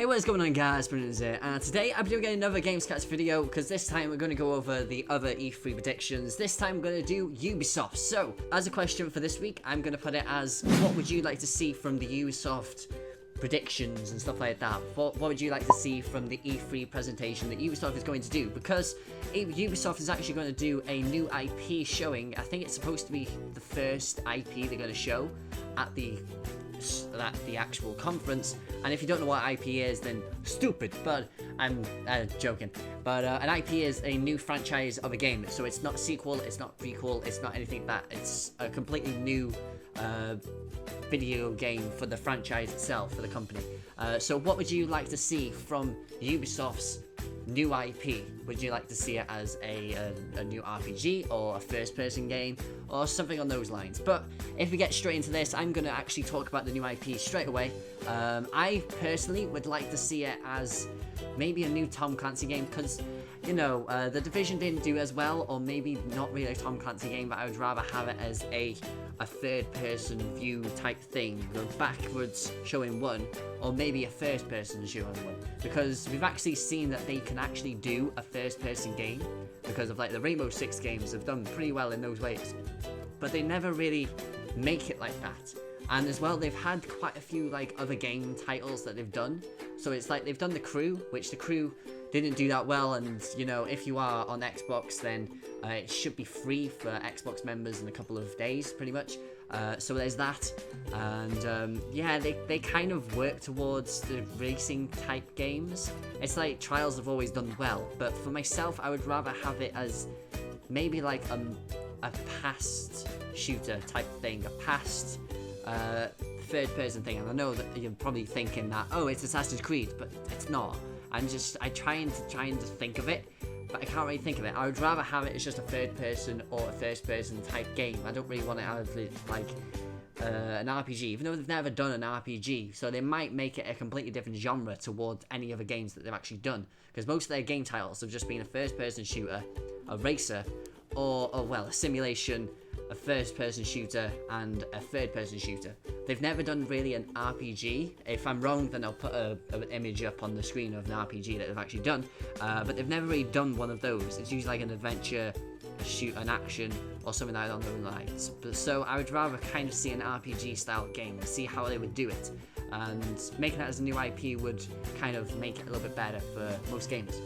Hey, what is going on, guys? SpartanNJones here, and today I'm doing another Gamescast video because this time we're going to go over the other E3 predictions. This time we're going to do Ubisoft. So, as a question for this week, I'm going to put it as, what would you like to see from the Ubisoft predictions and stuff like that? What would you like to see from the E3 presentation that Ubisoft is going to do? Because Ubisoft is actually going to do a new IP showing. I think it's supposed to be the first IP they're going to show at the actual conference, and if you don't know what IP is, then stupid, but I'm joking. But an IP is a new franchise of a game, so it's not a sequel, it's not prequel, it's not anything that, it's a completely new video game for the franchise itself, for the company. So what would you like to see from Ubisoft's new IP? Would you like to see it as a new RPG or a first-person game or something on those lines? But if we get straight into this, I'm going to actually talk about the new IP straight away. I personally would like to see it as maybe a new Tom Clancy game, because, you know, The Division didn't do as well, or maybe not really a Tom Clancy game, but I would rather have it as a third-person view type thing, the backwards showing one, or maybe a first-person showing one, because we've actually seen that they can actually do a first-person game, because of like the Rainbow Six games have done pretty well in those ways, but they never really make it like that. And as well, they've had quite a few like other game titles that they've done, so it's like they've done The Crew, which The Crew didn't do that well, and you know, if you are on Xbox, then it should be free for Xbox members in a couple of days, pretty much. So there's that, and yeah, they kind of work towards the racing type games. It's like Trials have always done well, but for myself, I would rather have it as maybe like a past shooter type thing, a past third-person thing. And I know that you're probably thinking that, oh, it's Assassin's Creed, but it's not. I trying to think of it, but I can't really think of it. I would rather have it as just a third-person or a first-person type game. I don't really want it as like an RPG, even though they've never done an RPG. So they might make it a completely different genre towards any other games that they've actually done, because most of their game titles have just been a first-person shooter, a racer, or well, a simulation, a first-person shooter, and a third-person shooter. They've never done really an RPG. If I'm wrong, then I'll put an image up on the screen of an RPG that they've actually done. But they've never really done one of those. It's usually like an adventure, an action, or something like that on those lines. But so I would rather kind of see an RPG-style game and see how they would do it. And making that as a new IP would kind of make it a little bit better for most gamers.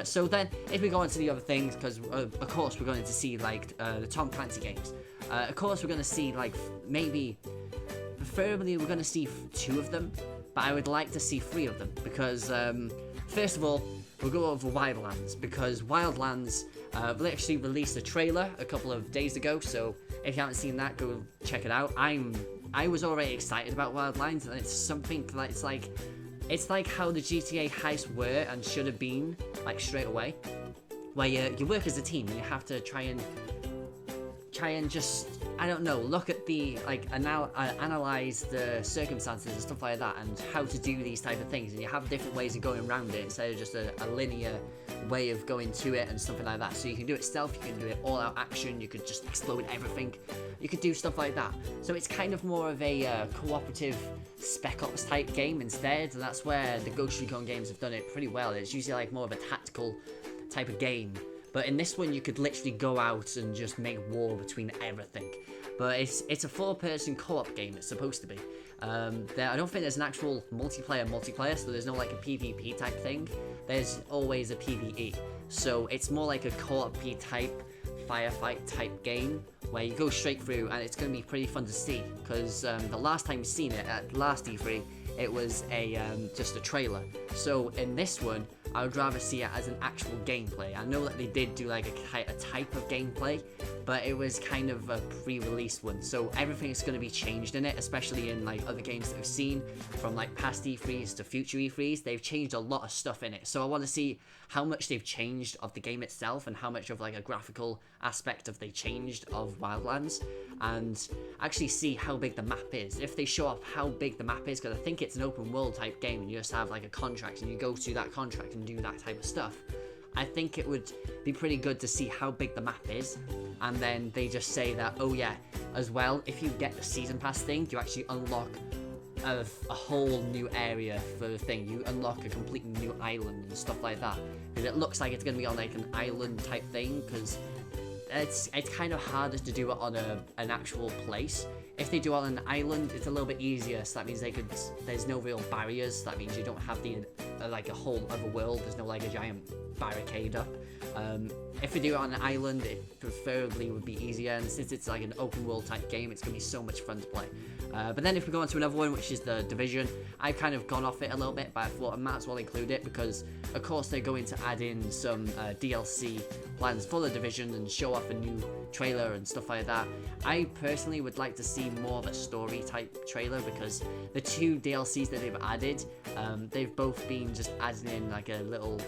So then, if we go on to the other things, because of course we're going to see like the Tom Clancy games. Of course we're going to see like maybe, preferably we're going to see 2 of them, but I would like to see 3 of them, because first of all, we'll go over Wildlands, because Wildlands actually released a trailer a couple of days ago, so if you haven't seen that, go check it out. I was already excited about Wildlands, and it's something like it's like how the GTA heists were and should have been, like straight away, where you work as a team and you have to try and just, I don't know, look at the like analyze the circumstances and stuff like that, and how to do these type of things, and you have different ways of going around it instead of just a linear way of going to it and something like that. So you can do it stealth, you can do it all out action, you could just explode everything, you could do stuff like that. So it's kind of more of a cooperative Spec Ops type game instead, and that's where the Ghost Recon games have done it pretty well. It's usually like more of a tactical type of game, but in this one you could literally go out and just make war between everything. But it's a 4-person co-op game, it's supposed to be. I don't think there's an actual multiplayer, so there's no like a PvP type thing. There's always a PvE. So it's more like a co-op type, firefight type game, where you go straight through, and it's going to be pretty fun to see, because the last time you've seen it, at last E3, it was just a trailer. So in this one, I would rather see it as an actual gameplay. I know that they did do like a type of gameplay, but it was kind of a pre-released one, so everything is going to be changed in it, especially in like other games that we've seen from like past E3s to future E3s. They've changed a lot of stuff in it, so I want to see how much they've changed of the game itself, and how much of like a graphical aspect of they changed of Wildlands, and actually see how big the map is. If they show off how big the map is, because I think it's an open world type game, and you just have like a contract, and you go to that contract and do that type of stuff. I think it would be pretty good to see how big the map is, and then they just say that, oh yeah, as well, if you get the season pass thing, you actually unlock a whole new area for the thing. You unlock a completely new island and stuff like that. Because it looks like it's going to be on like an island type thing, because it's kind of harder to do it on an actual place. If they do it on an island, it's a little bit easier, so that means there's no real barriers. That means you don't have like a whole other world. There's no like a giant barricade up. If we do it on an island, it preferably would be easier, and since it's like an open world type game, it's going to be so much fun to play. But then if we go on to another one, which is The Division, I've kind of gone off it a little bit, but I thought I might as well include it because, of course, they're going to add in some DLC plans for The Division and show off a new trailer and stuff like that. I personally would like to see more of a story type trailer, because the 2 DLCs that they've added, they've both been just adding in like a little,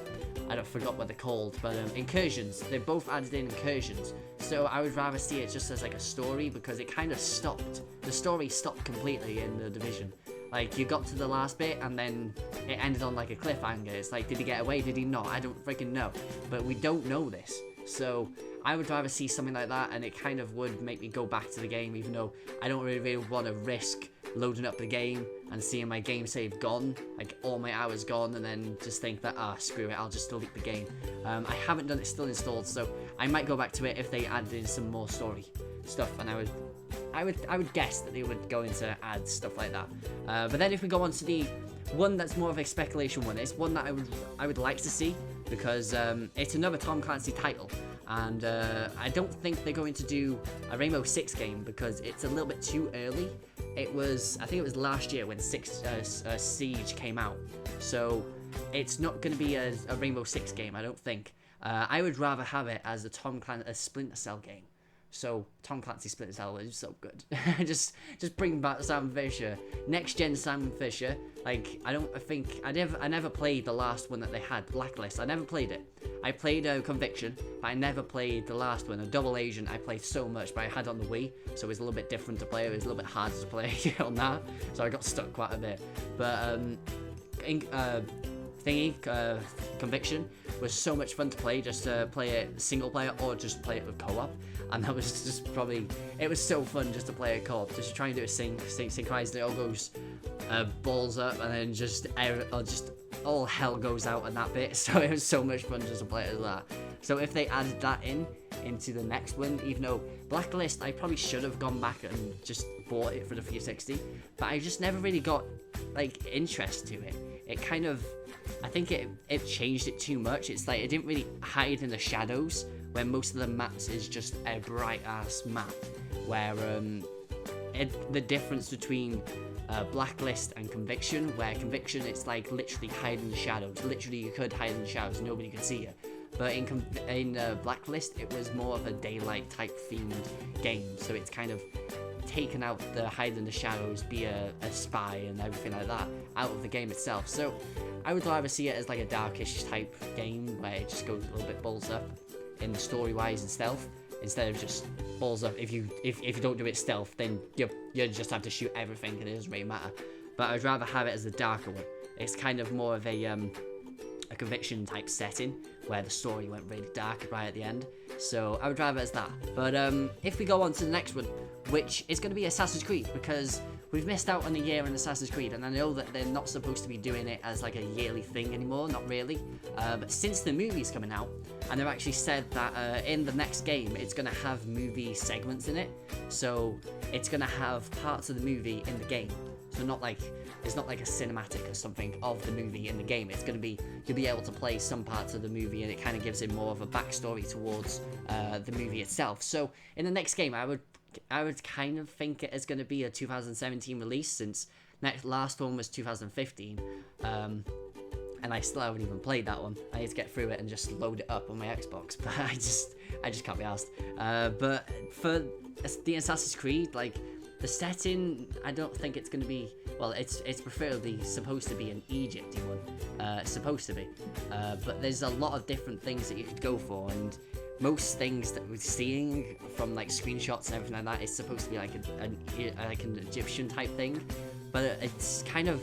I don't forgot what they're called, but incursions. They've both added in incursions. So I would rather see it just as like a story, because it kind of stopped. The story stopped completely in The Division. Like, you got to the last bit and then it ended on like a cliffhanger. It's like, did he get away? Did he not? I don't freaking know. But we don't know this. So I would rather see something like that, and it kind of would make me go back to the game, even though I don't really want to risk loading up the game and seeing my game save gone, like all my hours gone, and then just think that, screw it, I'll just delete the game. I haven't done it, still installed, so I might go back to it if they added in some more story stuff, and I would guess that they would go into add stuff like that. But then if we go on to the one that's more of a speculation one, it's one that I would like to see, because it's another Tom Clancy title, and I don't think they're going to do a Rainbow Six game, because it's a little bit too early. I think it was last year when Siege came out, so it's not going to be a Rainbow Six game, I don't think. I would rather have it as a Splinter Cell game. So Tom Clancy Splinter Cell is so good. just bring back Sam Fisher, next gen Sam Fisher. Like, I never played the last one that they had, Blacklist. I never played it. I played Conviction, but I never played the last one. A Double Agent I played so much, but I had on the Wii, so it was a little bit different to play. It was a little bit harder to play on that, so I got stuck quite a bit. But Conviction was so much fun to play, just to play it single player or just play it with co-op, and that was just it was so fun just to play it co-op, just to try and do it synchronized. It all goes balls up, and then just all hell goes out in that bit, so it was so much fun just to play it as that. So if they added that into the next one, even though Blacklist, I probably should have gone back and just bought it for the 360, but I just never really got like interest to it. It kind of, I think it changed it too much. It's like it didn't really hide in the shadows, where most of the maps is just a bright ass map, where the difference between Blacklist and Conviction, where Conviction it's like literally hide in the shadows. Literally you could hide in the shadows, nobody could see you. But in Blacklist, it was more of a daylight type themed game, so it's kind of taken out the hide in the shadows, be a spy and everything like that out of the game itself. So I would rather see it as like a darkish type game, where it just goes a little bit balls up in the story wise and stealth, instead of just balls up. If you don't do it stealth, then you just have to shoot everything and it doesn't really matter. But I'd rather have it as a darker one. It's kind of more of a Conviction type setting, where the story went really dark right at the end. So I would rather it as that. But if we go on to the next one, which is going to be Assassin's Creed, because we've missed out on a year in Assassin's Creed, and I know that they're not supposed to be doing it as like a yearly thing anymore, not really. But since the movie's coming out, and they've actually said that in the next game, it's going to have movie segments in it. So it's going to have parts of the movie in the game. So it's not like a cinematic or something of the movie in the game. It's going to be, you'll be able to play some parts of the movie, and it kind of gives it more of a backstory towards the movie itself. So in the next game, I would kind of think it is going to be a 2017 release, since last one was 2015, and I still haven't even played that one. I need to get through it and just load it up on my Xbox, but I just can't be asked. But for the Assassin's Creed, like, the setting, I don't think it's going to be, well, it's preferably supposed to be an Egypty one, supposed to be, but there's a lot of different things that you could go for, and most things that we're seeing from like screenshots and everything like that is supposed to be like an Egyptian type thing, but it's kind of,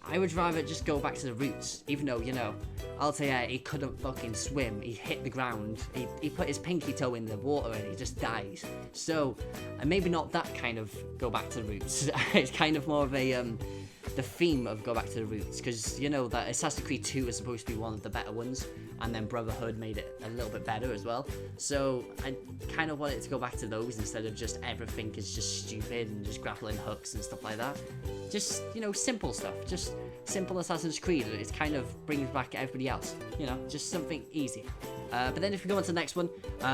I would rather just go back to the roots, even though, you know, Altair, he couldn't fucking swim, he hit the ground, he put his pinky toe in the water and he just dies. So, maybe not that kind of go back to the roots. It's kind of more of a the theme of go back to the roots, because you know that Assassin's Creed 2 is supposed to be one of the better ones, and then Brotherhood made it a little bit better as well. So I kind of want it to go back to those instead of just everything is just stupid and just grappling hooks and stuff like that. Just, you know, simple stuff. Just simple Assassin's Creed. It kind of brings back everybody else. You know, just something easy. But then if we go on to the next one,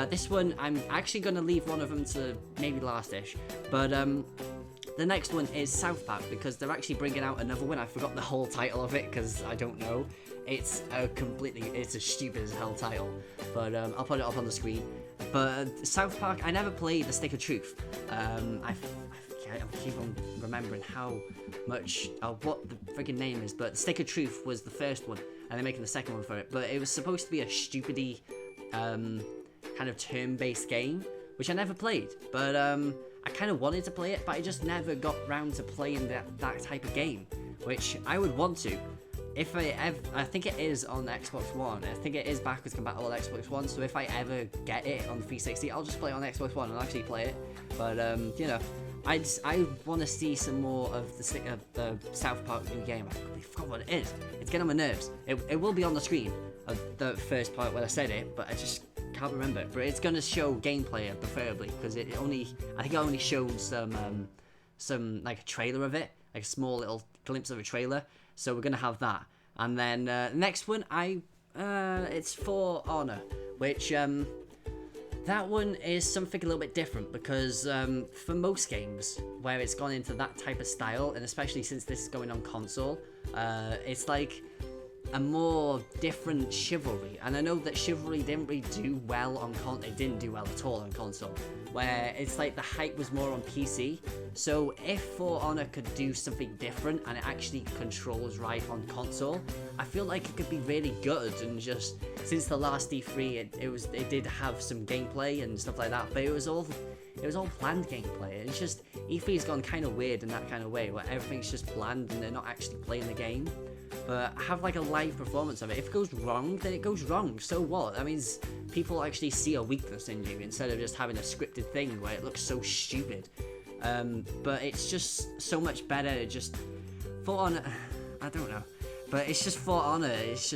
this one I'm actually going to leave one of them to maybe last-ish. But the next one is South Park, because they're actually bringing out another one. I forgot the whole title of it because I don't know. It's a stupid as hell title, but I'll put it up on the screen. But South Park, I never played The Stick of Truth. I keep on remembering how much what the freaking name is, but The Stick of Truth was the first one, and they're making the second one for it. But it was supposed to be a stupidly kind of turn-based game, which I never played. But I kind of wanted to play it, but I just never got round to playing that type of game, which I would want to. If I think it is on Xbox One. I think it is backwards compatible on Xbox One. So if I ever get it on 360, I'll just play it on Xbox One and actually play it. But you know, I want to see some more of the South Park new game. I completely forgot what it is. It's getting on my nerves. It will be on the screen of the first part when I said it, but I just can't remember. But it's gonna show gameplay preferably, because I think it only showed some like a trailer of it, like a small little glimpse of a trailer. So we're gonna have that, and then the next one it's For Honor, which that one is something a little bit different, because for most games where it's gone into that type of style, and especially since this is going on console, it's like a more different Chivalry. And I know that Chivalry didn't really do well on console. It didn't do well at all on console, where it's like the hype was more on PC. So if For Honor could do something different and it actually controls right on console, I feel like it could be really good. And just since the last E3, it did have some gameplay and stuff like that, but it was all planned gameplay. It's just E3's gone kind of weird in that kind of way, where everything's just planned and they're not actually playing the game. But have like a live performance of it. If it goes wrong, then it goes wrong. So what? That means people actually see a weakness in you instead of just having a scripted thing where it looks so stupid. But it's just so much better. Just For Honor, I don't know. But it's just For Honor. It's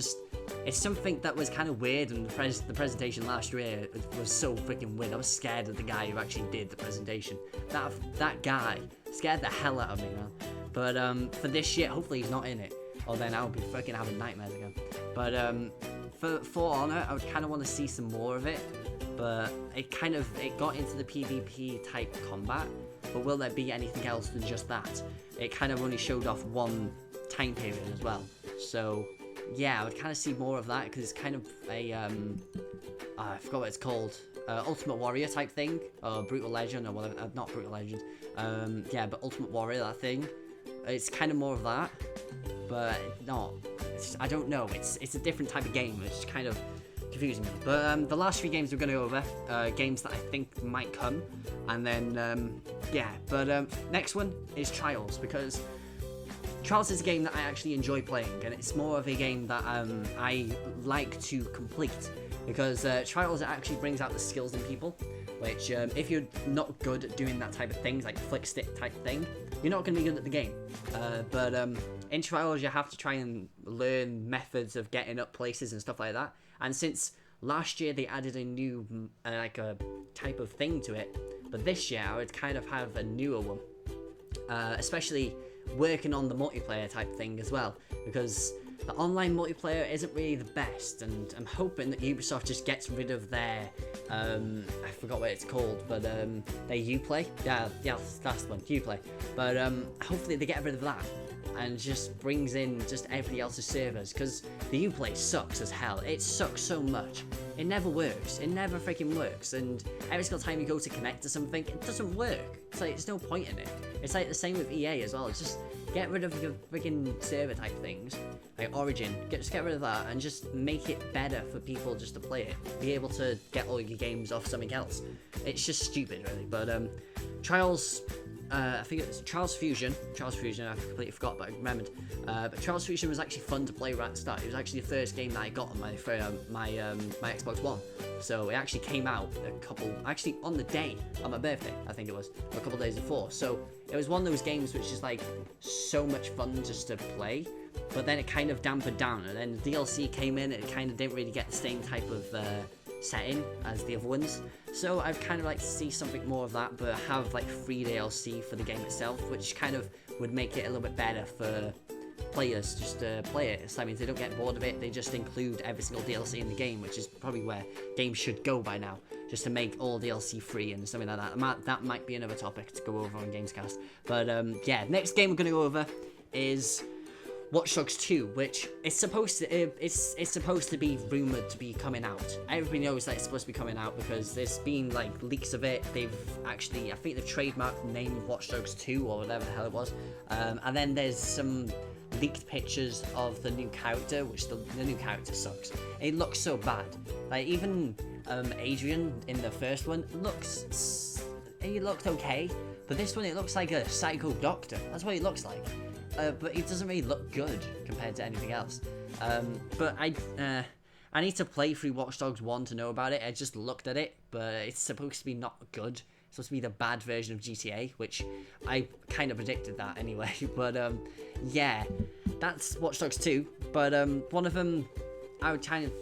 something that was kind of weird, and the presentation last year was so freaking weird. I was scared of the guy who actually did the presentation. That guy scared the hell out of me, man. But for this shit, hopefully he's not in it. Or then I would be freaking having nightmares again. But for Honor, I would kind of want to see some more of it. But it got into the PvP type combat. But will there be anything else than just that? It kind of only showed off one time period as well. So yeah, I would kind of see more of that, because it's kind of a I forgot what it's called. Ultimate Warrior type thing, or Brutal Legend, or whatever. Not Brutal Legend. Yeah, but Ultimate Warrior, that thing. It's kind of more of that. But not. I don't know. It's a different type of game. It's kind of confusing me. But the last 3 games we're going to go over, games that I think might come, and then yeah. But next one is Trials, because Trials is a game that I actually enjoy playing, and it's more of a game that I like to complete, because Trials actually brings out the skills in people, which if you're not good at doing that type of things, like flick stick type thing, you're not going to be good at the game. But in Trials, you have to try and learn methods of getting up places and stuff like that. And since last year they added a new like a type of thing to it, but this year I would kind of have a newer one, especially working on the multiplayer type thing as well, because the online multiplayer isn't really the best, and I'm hoping that Ubisoft just gets rid of their I forgot what it's called, but their Uplay. Yeah, that's the one, Uplay. But hopefully they get rid of that and just brings in just everybody else's servers, because the Uplay sucks as hell. It sucks so much. It never works. It never freaking works. And every single time you go to connect to something, it doesn't work. It's like, there's no point in it. It's like the same with EA as well. It's just get rid of your freaking server type things, like Origin. Just get rid of that and just make it better for people just to play it. Be able to get all your games off something else. It's just stupid, really. But Trials, I think it was Charles Fusion. I completely forgot, but I remembered. But Charles Fusion was actually fun to play right at the start. It was actually the first game that I got on my Xbox One. So it actually came out actually on the day on my birthday, I think it was, or a couple days before. So it was one of those games which is like so much fun just to play. But then it kind of dampened down, and then the DLC came in, and it kind of didn't really get the same type of setting as the other ones. So I'd kind of like to see something more of that, but have like free DLC for the game itself, which kind of would make it a little bit better for players just to play it. So that means they don't get bored of it, they just include every single DLC in the game, which is probably where games should go by now, just to make all DLC free and something like that. That might be another topic to go over on Gamescast. But yeah, next game we're going to go over is Watch Dogs 2, which is supposed to be rumored to be coming out. Everybody knows that it's supposed to be coming out because there's been like leaks of it. They've actually, I think they've trademarked the name Watch Dogs 2 or whatever the hell it was. And then there's some leaked pictures of the new character, which the new character sucks. It looks so bad. Like even Adrian in the first one he looked okay, but this one it looks like a psycho doctor. That's what he looks like. But it doesn't really look good compared to anything else. But I need to play through Watch Dogs 1 to know about it. I just looked at it, but it's supposed to be not good. It's supposed to be the bad version of GTA, which I kind of predicted that anyway. But yeah, that's Watch Dogs 2. But one of them I would kind of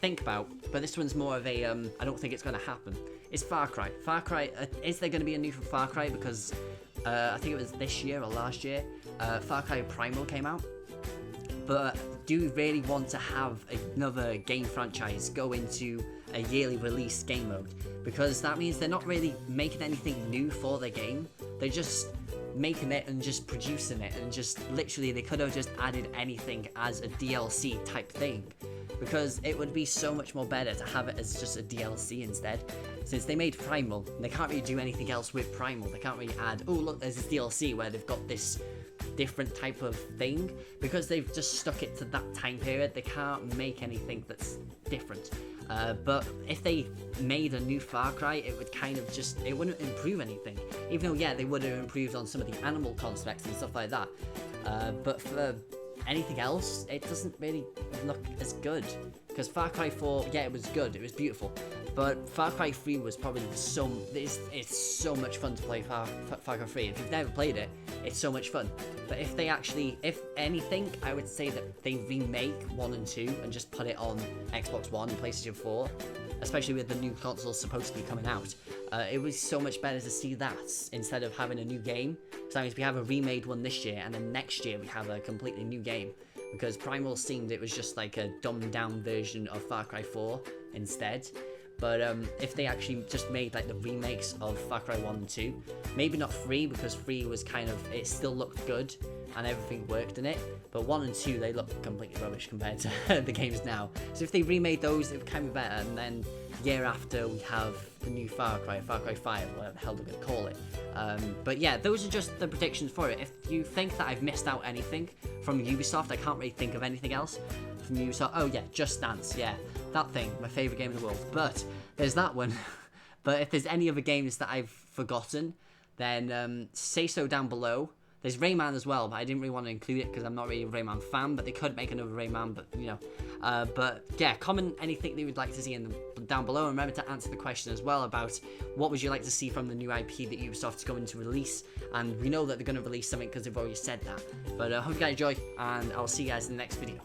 think about, but this one's more of a I don't think it's going to happen. It's Far Cry. Far Cry, is there going to be a new Far Cry? Because I think it was this year or last year, Far Cry Primal came out. But do we really want to have another game franchise go into a yearly release game mode? Because that means they're not really making anything new for the game. They're just making it and just producing it, and just literally they could have just added anything as a DLC type thing. Because it would be so much more better to have it as just a DLC instead. Since they made Primal, they can't really do anything else with Primal. They can't really add, oh look, there's this DLC where they've got this different type of thing. Because they've just stuck it to that time period, they can't make anything that's different. But if they made a new Far Cry, it would kind of just, it wouldn't improve anything. Even though, yeah, they would have improved on some of the animal concepts and stuff like that. But for anything else, it doesn't really look as good. Because Far Cry 4, yeah, it was good, it was beautiful. But Far Cry 3 was probably it's so much fun to play Far Cry 3. If you've never played it, it's so much fun. But if they actually, if anything, I would say that they remake 1 and 2 and just put it on Xbox One and PlayStation 4, especially with the new consoles supposed to be coming out. It was so much better to see that instead of having a new game. So that means we have a remade one this year, and then next year we have a completely new game. Because Primal seemed it was just like a dumbed down version of Far Cry 4 instead. But if they actually just made like the remakes of Far Cry 1 and 2, maybe not 3, because 3 was kind of, it still looked good and everything worked in it, but 1 and 2 they look completely rubbish compared to the games now. So if they remade those, it would kind of be better. And then year after we have the new Far Cry 5, whatever the hell they're going to call it. But yeah, those are just the predictions for it. If you think that I've missed out anything from Ubisoft, I can't really think of anything else from Ubisoft. Oh yeah, Just Dance, yeah, that thing, my favourite game in the world. But there's that one. But if there's any other games that I've forgotten, then say so down below. There's Rayman as well, but I didn't really want to include it because I'm not really a Rayman fan, but they could make another Rayman, but you know. But yeah, comment anything that you would like to see down below, and remember to answer the question as well about what would you like to see from the new IP that Ubisoft is going to release. And we know that they're going to release something because they've already said that. But I hope you guys enjoy, and I'll see you guys in the next video.